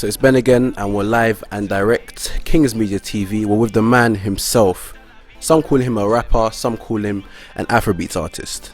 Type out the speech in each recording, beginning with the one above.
So it's Ben again, and we're live and direct. Kings Media TV. We're with the man himself. Some call him a rapper, some call him an Afrobeats artist.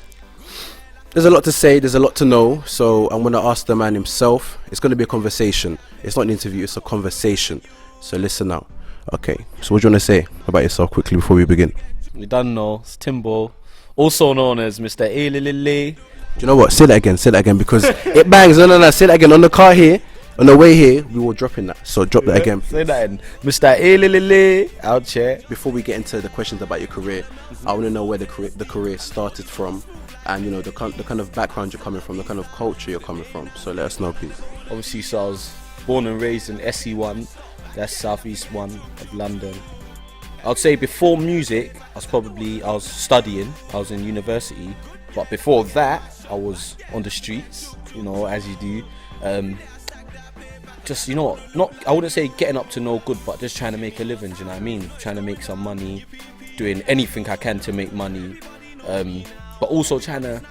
There's a lot to say, there's a lot to know, so I'm going to ask the man himself. It's going to be a conversation. It's not an interview, it's a conversation. So listen now. Okay, so what do you want to say about yourself quickly before we begin? You don't know, it's Timbo, also known as Mr. Ililili. Do you know what? Say that again, because it bangs. No, say that again. On the car here, on the way here, we were dropping that. So drop that again. Say that in. Mr. Ililili, out here. Before we get into the questions about your career, I want to know where the career started from, and you know the kind of background you're coming from, the kind of culture you're coming from. So let us know, please. Obviously, so I was born and raised in SE1, that's Southeast 1 of London. I'd say before music, I was studying, I was in university, but before that, I was on the streets, you know, as you do. Just, you know, I wouldn't say getting up to no good, but just trying to make a living, do you know what I mean? Trying to make some money, doing anything I can to make money, but also trying to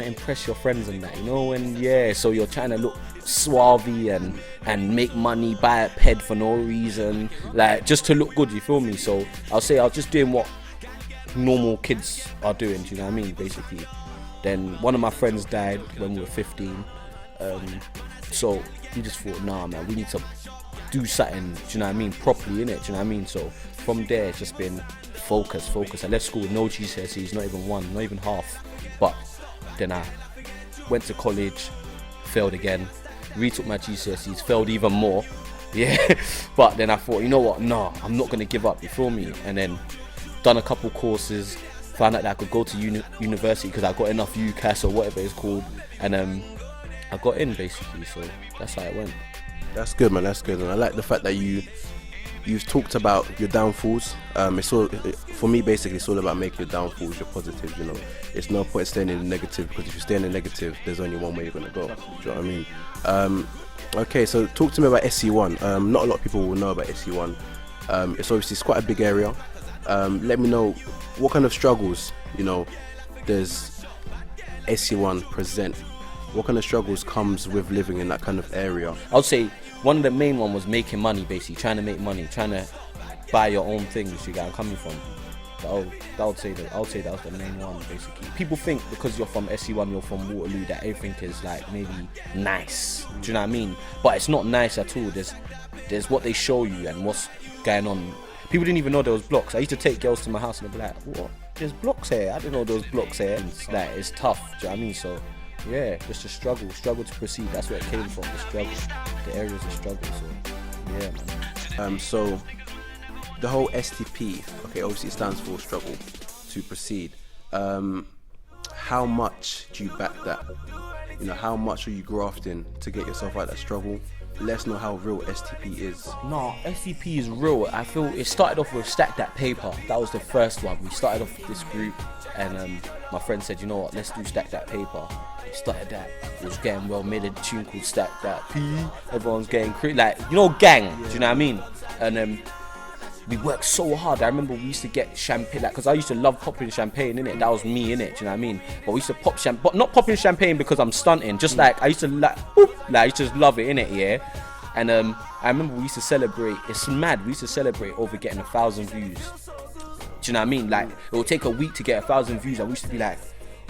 impress your friends and that, you know, and yeah, so you're trying to look suave and make money, buy a ped for no reason, like just to look good, you feel me? So I'll say I was just doing what normal kids are doing, do you know what I mean, basically. Then one of my friends died when we were 15, so we just thought, nah man, we need to do something, do you know what I mean, properly, innit, do you know what I mean? So from there it's just been focus. I left school with no GCSEs, not even one, not even half, but then I went to college, failed again, retook my GCSEs, failed even more, yeah. But then I thought, you know what, nah, I'm not gonna give up, you feel me? And then done a couple courses, found out that I could go to university because I got enough UCAS or whatever it's called, and I got in basically, so that's how it went. That's good, man, that's good. And I like the fact that you've talked about your downfalls. It's all, for me, basically, it's all about making your downfalls your positives, you know. It's no point staying in the negative, because if you stay in the negative, there's only one way you're going to go. Do you know what I mean? Okay, so talk to me about SE1. Not a lot of people will know about SE1. It's quite a big area. Let me know what kind of struggles, you know, does SE1 present? What kind of struggles comes with living in that kind of area? I would say one of the main one was making money, basically, trying to make money, trying to buy your own things, you get where I'm coming from. I would say that was the main one, basically. People think because you're from SE1, you're from Waterloo, that everything is like maybe nice, do you know what I mean? But it's not nice at all. There's what they show you and what's going on. People didn't even know there was blocks. I used to take girls to my house and they'd be like, what? There's blocks here? I didn't know there was blocks here. And it's tough, do you know what I mean? So yeah, just a struggle to proceed. That's where it came from, the struggle. The areas of struggle, so yeah, man. So the whole STP, okay, obviously it stands for struggle to proceed. How much do you back that? You know, how much are you grafting to get yourself out of that struggle? Let us know how real STP is. No, STP is real. I feel it started off with Stack That Paper. That was the first one. We started off with this group, and my friend said, you know what, let's do Stack That Paper. We started that. It was getting well, made a tune called Stack That P. Everyone's getting like, you know, gang. Do you know what I mean? And we worked so hard. I remember we used to get champagne, like, because I used to love popping champagne, innit? That was me, innit? Do you know what I mean? But we used to pop champagne, but not popping champagne because I'm stunting. Just like I used to I used to just love it, innit? Yeah. And I remember we used to celebrate. It's mad. We used to celebrate over getting 1,000 views. Do you know what I mean? Like, it would take a week to get 1,000 views, and we used to be like,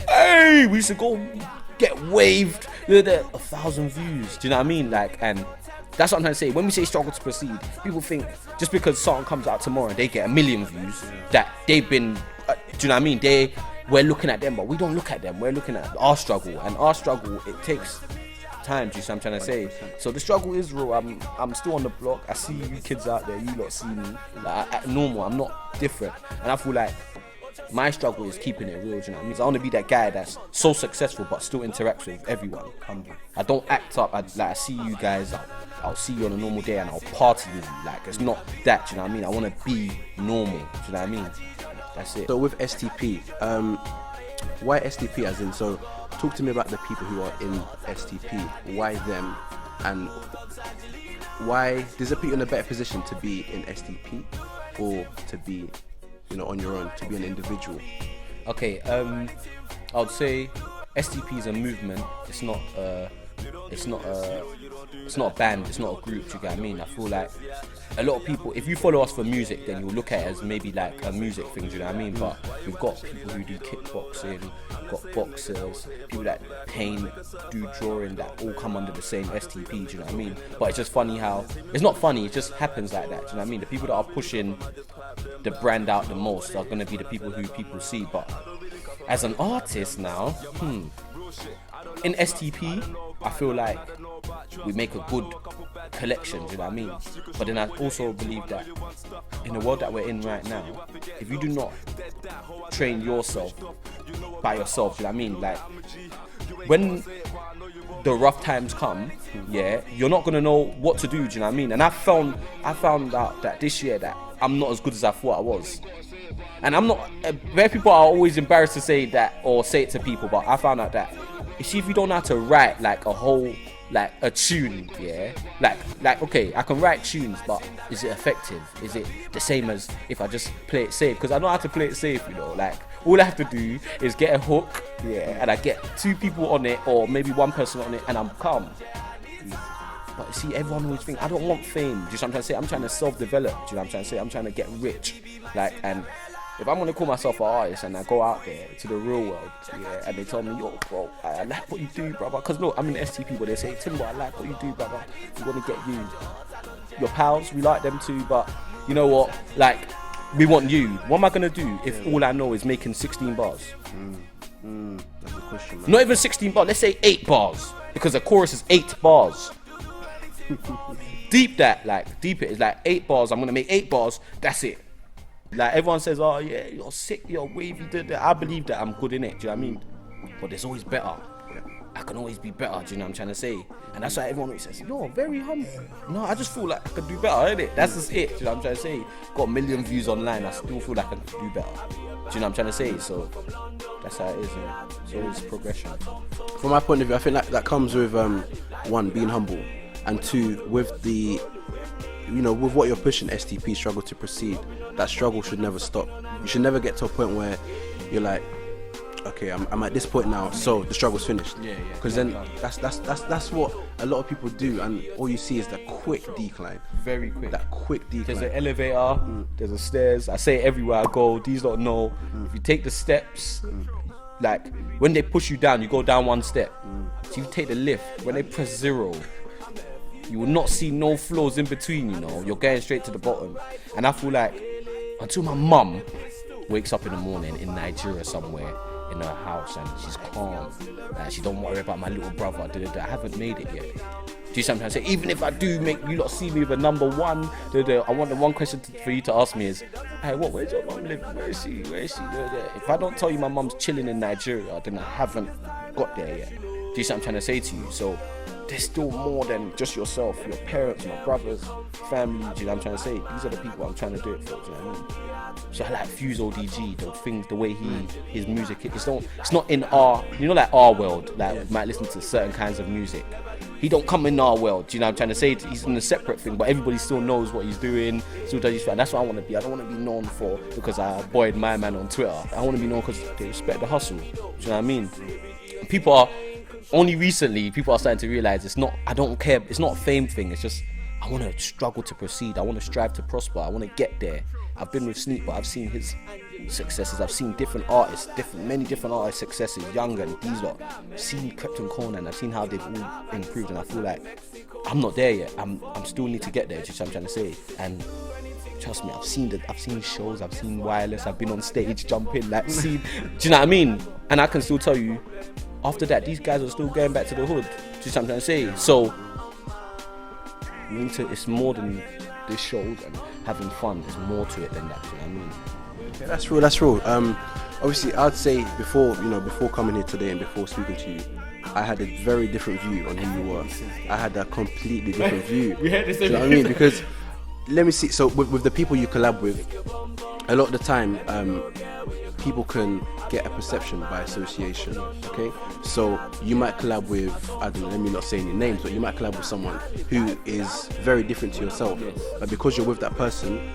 hey, we used to go get waved, 1,000 views. Do you know what I mean? Like, and that's what I'm trying to say. When we say struggle to proceed, people think just because something comes out tomorrow and they get 1 million views, that they've been, do you know what I mean? We're looking at them, but we don't look at them. We're looking at our struggle, and our struggle, it takes time. Do you see what I'm trying to say? So the struggle is real. I'm still on the block. I see you kids out there. You lot see me. Like, normal. I'm not different, and I feel like my struggle is keeping it real, do you know what I mean? So I want to be that guy that's so successful but still interacts with everyone. I don't act up. I see you guys, I'll see you on a normal day and I'll party with you. Like, it's not that, do you know what I mean? I want to be normal, do you know what I mean? That's it. So with STP, why STP as in, so talk to me about the people who are in STP. Why them? And why does it put you in a better position to be in STP or to be, you know, on your own, to be an individual? Okay, I would say STP is a movement. It's not a it's not a band, it's not a group. Do you get what I mean? I feel like a lot of people, if you follow us for music, then you'll look at it as maybe like a music thing. Do you know what I mean? But we've got people who do kickboxing, got boxers, people that paint, do drawing, that all come under the same STP. Do you know what I mean? But it's just funny how it's not funny. It just happens like that. Do you know what I mean? The people that are pushing the brand out the most are going to be the people who people see. But as an artist now, in STP, I feel like we make a good collection, do you know what I mean? But then I also believe that in the world that we're in right now, if you do not train yourself by yourself, do you know what I mean? Like, when the rough times come, yeah, you're not gonna know what to do, do you know what I mean? And I found out that this year that I'm not as good as I thought I was. And I'm not, very people are always embarrassed to say that or say it to people, but I found out that, you see, if you don't know how to write like a whole, like a tune, yeah, like okay, I can write tunes, but is it effective? Is it the same as if I just play it safe? Because I know how to play it safe, you know, like all I have to do is get a hook, yeah, and I get 2 people on it or maybe 1 person on it and I'm calm. But see, everyone always thinks, I don't want fame. Do you know what I'm trying to say? I'm trying to self-develop. Do you know what I'm trying to say? I'm trying to get rich. Like, and if I'm gonna call myself an artist and I go out there to the real world, yeah, and they tell me, yo, bro, I like what you do, brother. Because look, I'm in STP, but they say, Timbo, I like what you do, brother. We wanna get you. Your pals, we like them too, but you know what? Like, we want you. What am I gonna do if all I know is making 16 bars? That's a question, man. Not even 16 bars. Let's say 8 bars, because the chorus is 8 bars. Deep that, like, deep it is like 8 bars. I'm gonna make 8 bars. That's it. Like, everyone says, oh yeah, you're sick, you're wavy. I believe that I'm good in it. Do you know what I mean? But there's always better. I can always be better. Do you know what I'm trying to say? And that's why everyone always says, you're very humble. No, I just feel like I could do better, innit? That's just it. Do you know what I'm trying to say? Got 1 million views online. I still feel like I could do better. Do you know what I'm trying to say? So that's how it is. It's always progression. From my point of view, I think that comes with 1, being humble, and 2, with the, you know, with what you're pushing, STP, struggle to proceed. That struggle should never stop. You should never get to a point where you're like, okay, I'm at this point now, so the struggle's finished. Yeah. Because then that's what a lot of people do, and all you see is the quick decline. Very quick. That quick decline. There's an elevator, there's a stairs. I say it everywhere I go. These don't know. If you take the steps, like when they push you down, you go down 1 step. So you take the lift. When they press 0, you will not see no floors in between, you know. You're going straight to the bottom. And I feel like until my mum wakes up in the morning in Nigeria somewhere in her house and she's calm, like she don't worry about my little brother, I haven't made it yet. Do you sometimes say, even if I do make you lot see me with a number 1, I want the one question for you to ask me is, hey, where's your mum living? Where is she? If I don't tell you my mum's chilling in Nigeria, then I haven't got there yet. Do you see what I'm trying to say to you? So there's still more than just yourself, your parents, my brothers, family. Do you know what I'm trying to say? These are the people I'm trying to do it for. Do you know what I mean? So I like Fuse ODG, the things, the way his music. It's not in our, you know, like our world. Like we might listen to certain kinds of music. He don't come in our world. Do you know what I'm trying to say? He's in a separate thing, but everybody still knows what he's doing. Still does his thing. That's what I want to be. I don't want to be known for because I boyed my man on Twitter. I want to be known because they respect the hustle. Do you know what I mean? People are. Only recently, people are starting to realize it's not, I don't care, it's not a fame thing, it's just, I want to struggle to proceed, I want to strive to prosper, I want to get there. I've been with Sneak, but I've seen his successes, I've seen different artists, many different artists' successes, Young and these lot. I've seen Captain Conan, I've seen how they've all improved, and I feel like I'm not there yet, I'm still need to get there, just what I'm trying to say. And trust me, I've seen shows, I've seen Wireless, I've been on stage, jumping, like, do you know what I mean? And I can still tell you, after that, these guys are still going back to the hood. Just what I'm trying to say. So, it's more than this show and having fun. There's more to it than that. You know what I mean? Yeah, that's real. Obviously, I'd say before coming here today and before speaking to you, I had a very different view on who you were. I had a completely different view. We had this. Do you know what I mean? Because let me see. So with the people you collab with, a lot of the time, people can get a perception by association, okay? So you might collab with, I don't know, let me not say any names, but you might collab with someone who is very different to yourself. But because you're with that person,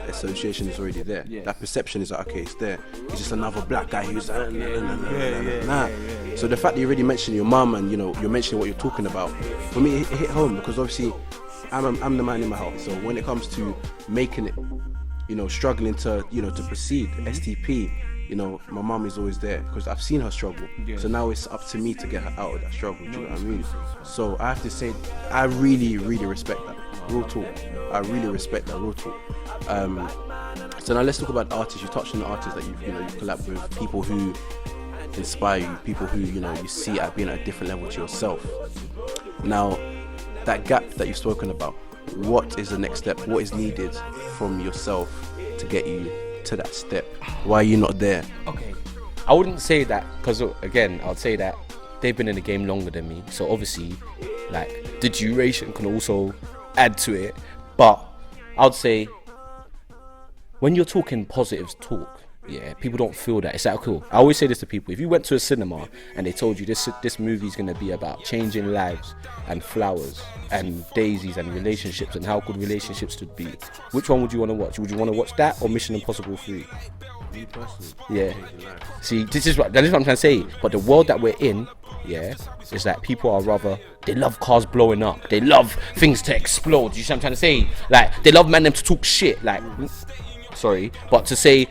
association is already there. Yeah. That perception is like, okay, it's there. It's just another black guy who's nah. So the fact that you already mentioned your mum and you're mentioning what you're talking about, for me it hit home, because obviously I'm the man in my house. So when it comes to making it, struggling to to proceed, STP, my mum is always there because I've seen her struggle. Yeah. So now it's up to me to get her out of that struggle. Do you know what I mean? So I have to say, I really, really respect that. Real talk. I really respect that. Real talk. So now let's talk about artists. You touched on the artists that you've collabed with, people who inspire you, people who you see at being at a different level to yourself. Now, that gap that you've spoken about, what is the next step? What is needed from yourself to get you to that step? Why are you not there? Okay, I wouldn't say that, because again, I'd say that they've been in the game longer than me, so obviously like the duration can also add to it. But I'd say when you're talking positive talk, people don't feel that. It's like, cool. I always say this to people: if you went to a cinema and they told you this movie's gonna be about changing lives and flowers and daisies and relationships and how good relationships should be, which one would you want to watch? Would you want to watch that or Mission Impossible 3? Me personally. Yeah. See, this is what I'm trying to say. But the world that we're in, is that people are they love cars blowing up. They love things to explode. You see what I'm trying to say? Like, they love man them to talk shit. Like, sorry, but to say,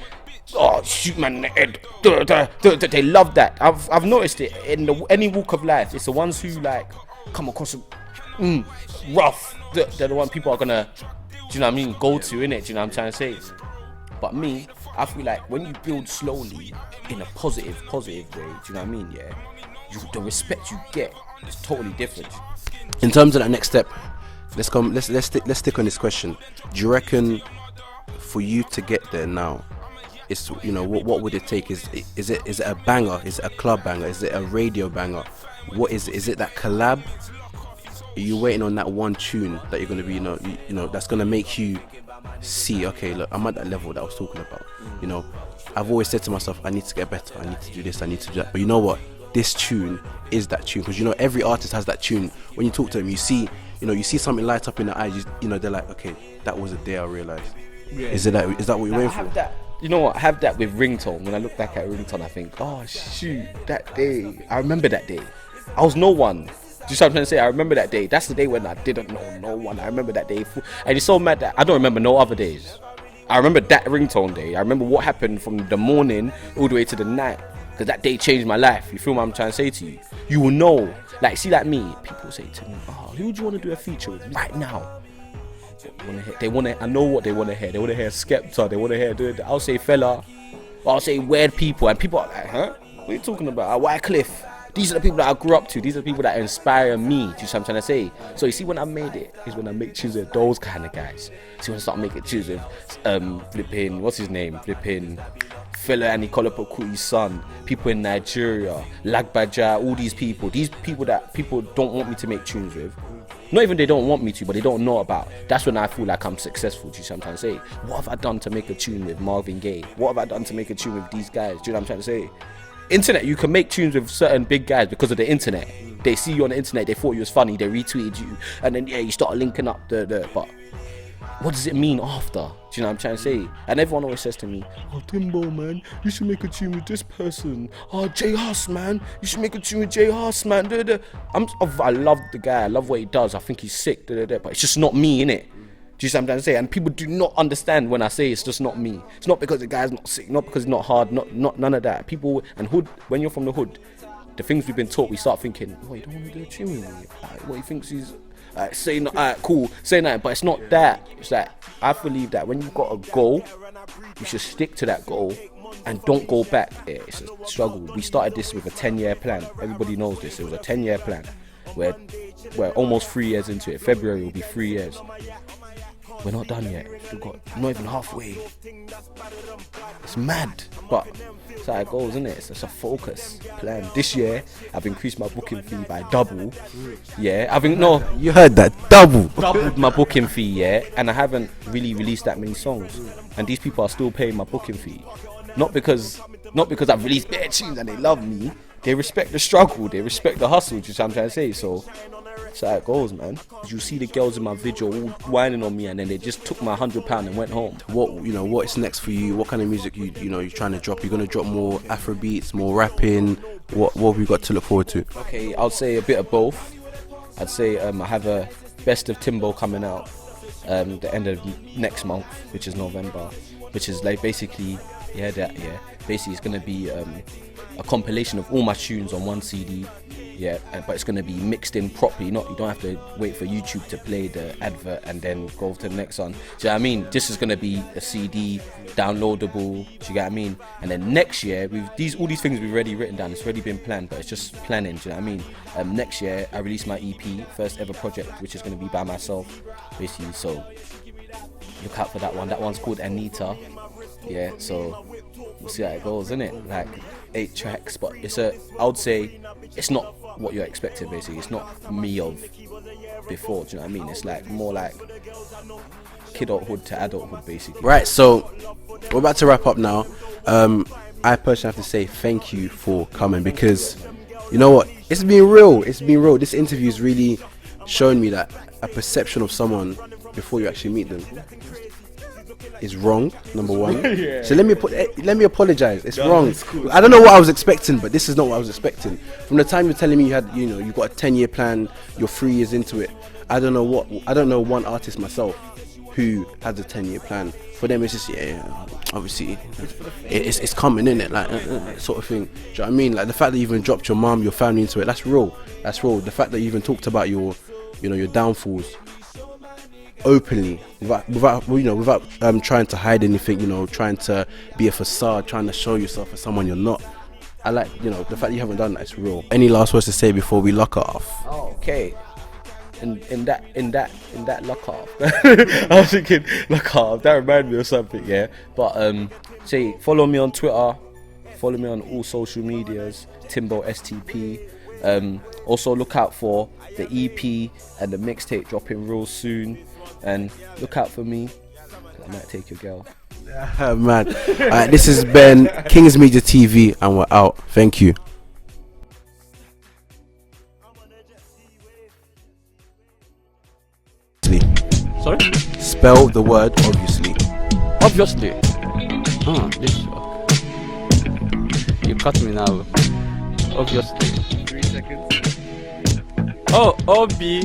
oh, shoot man in the head. They love that. I've noticed it in any walk of life. It's the ones who like come across rough. They're the one people are gonna, do you know what I mean, go to, innit? Do you know what I'm trying to say? But me, I feel like when you build slowly in a positive way, do you know what I mean? Yeah, the respect you get is totally different. In terms of that next step, let's stick on this question. Do you reckon for you to get there now, it's what would it take? Is it a banger? Is it a club banger? Is it a radio banger? What is it? Is it that collab? Are you waiting on that one tune that you're gonna be that's gonna make you see, okay, look, I'm at that level that I was talking about. I've always said to myself, I need to get better, I need to do this, I need to do that. But you know what? This tune is that tune, because every artist has that tune. When you talk to them, you see something light up in their eyes. They're like, okay, that was the day I realized. Yeah. Is that what you're waiting for? That, you know what? I have that with ringtone. When I look back at ringtone, I think, oh shoot, that day. I remember that day. I was no one. Do you see what I'm trying to say? I remember that day. That's the day when I didn't know no one. I remember that day. And it's so mad that I don't remember no other days. I remember that ringtone day. I remember what happened from the morning all the way to the night. Because that day changed my life. You feel what I'm trying to say to you? You will know. Like, see, like me, people say to me, oh, who do you want to do a feature with right now? I know what they want to hear. They want to hear Skepta. They want to hear, I'll say Fella. I'll say weird people. And people are like, huh? What are you talking about? Wycliffe. These are the people that I grew up to. These are the people that inspire me. Do you see what I'm trying to say? So you see, when I made it, is when I make tunes with those kind of guys. See, when I start making tunes with flipping, what's his name? Flipping Fela and Nicola Pokui's son. People in Nigeria, Lagbaja, all these people. These people that people don't want me to make tunes with. Not even they don't want me to, but they don't know about. That's when I feel like I'm successful. Do you see what I'm trying to say? What have I done to make a tune with Marvin Gaye? What have I done to make a tune with these guys? Do you know what I'm trying to say? Internet, you can make tunes with certain big guys because of the internet. They see you on the internet, they thought you was funny, they retweeted you, and then you start linking up but what does it mean after? Do you know what I'm trying to say? And everyone always says to me, oh, Timbo, man, you should make a tune with this person. Oh, Jay Huss, man, you should make a tune with Jay Huss, man. I love the guy, I love what he does, I think he's sick, but it's just not me, innit? Do you see what I'm trying to say? And people do not understand when I say it's just not me. It's not because the guy's not sick, not because it's not hard, not none of that. People and hood, when you're from the hood, the things we've been taught, we start thinking, oh, you don't want to do a tune with me. What he thinks he's saying, cool, saying that, but it's not that. It's that I believe that when you've got a goal, you should stick to that goal and don't go back. It's a struggle. We started this with a 10-year plan. Everybody knows this. It was a 10-year plan. We're almost 3 years into it. February will be 3 years. We're not done yet. We've got not even halfway. It's mad, but that's how it goes, isn't it? It's just a focus plan. This year, I've increased my booking fee by double. Yeah, you heard that, doubled my booking fee. Yeah, and I haven't really released that many songs, and these people are still paying my booking fee. Not because I've released bare tunes and they love me. they respect the struggle, they respect the hustle, which is what I'm trying to say. So that's how it goes, man. You see the girls in my video all whining on me, and then they just took my £100 and went home. What is next for you? What kind of music you're trying to drop? You're gonna drop more Afrobeats, more rapping? What have we got to look forward to? Okay, I'll say a bit of both. I'd say I have a best of Timbo coming out the end of next month, which is November, which is like basically basically it's gonna be a compilation of all my tunes on one CD, but it's gonna be mixed in properly. You don't have to wait for YouTube to play the advert and then go to the next one. Do you know what I mean? This is gonna be a CD, downloadable. Do you get what I mean? And then next year, all these things we've already written down. It's already been planned, but it's just planning. Do you know what I mean? Next year, I release my EP, first ever project, which is gonna be by myself, basically. So look out for that one. That one's called Anita. Yeah, so we'll see how it goes, innit? Like 8 tracks, but I would say it's not what you're expecting, basically. It's not me of before, do you know what I mean? It's like more like kidulthood to adulthood, basically. Right, so we're about to wrap up now. I personally have to say thank you for coming, because you know what? It's been real. This interview is really showing me that a perception of someone before you actually meet them is wrong, number one. Yeah. So let me apologize. It's wrong. It's cool. I don't know what I was expecting, but this is not what I was expecting. From the time you're telling me you got a 10-year plan, you're 3 years into it. I don't know one artist myself who has a 10-year plan. For them, it's just obviously it's coming, innit? Like sort of thing. Do you know what I mean? Like the fact that you even dropped your mom, your family into it, that's real. That's real. The fact that you even talked about your downfalls openly, without trying to hide anything, trying to be a facade, trying to show yourself as someone you're not. I like, the fact that you haven't done that is real. Any last words to say before we lock off? Oh, okay. In that lock off, I was thinking lock off. That reminded me of something, yeah. But say follow me on Twitter, follow me on all social medias, Timbo STP. Also look out for the EP and the mixtape dropping real soon, and look out for me. I might take your girl. Man, alright, this has been Kings Media TV, and we're out. Thank you. Sorry? Spell the word obviously. Obviously. This. You cut me now. Obviously. 3 seconds. OBVIOUS.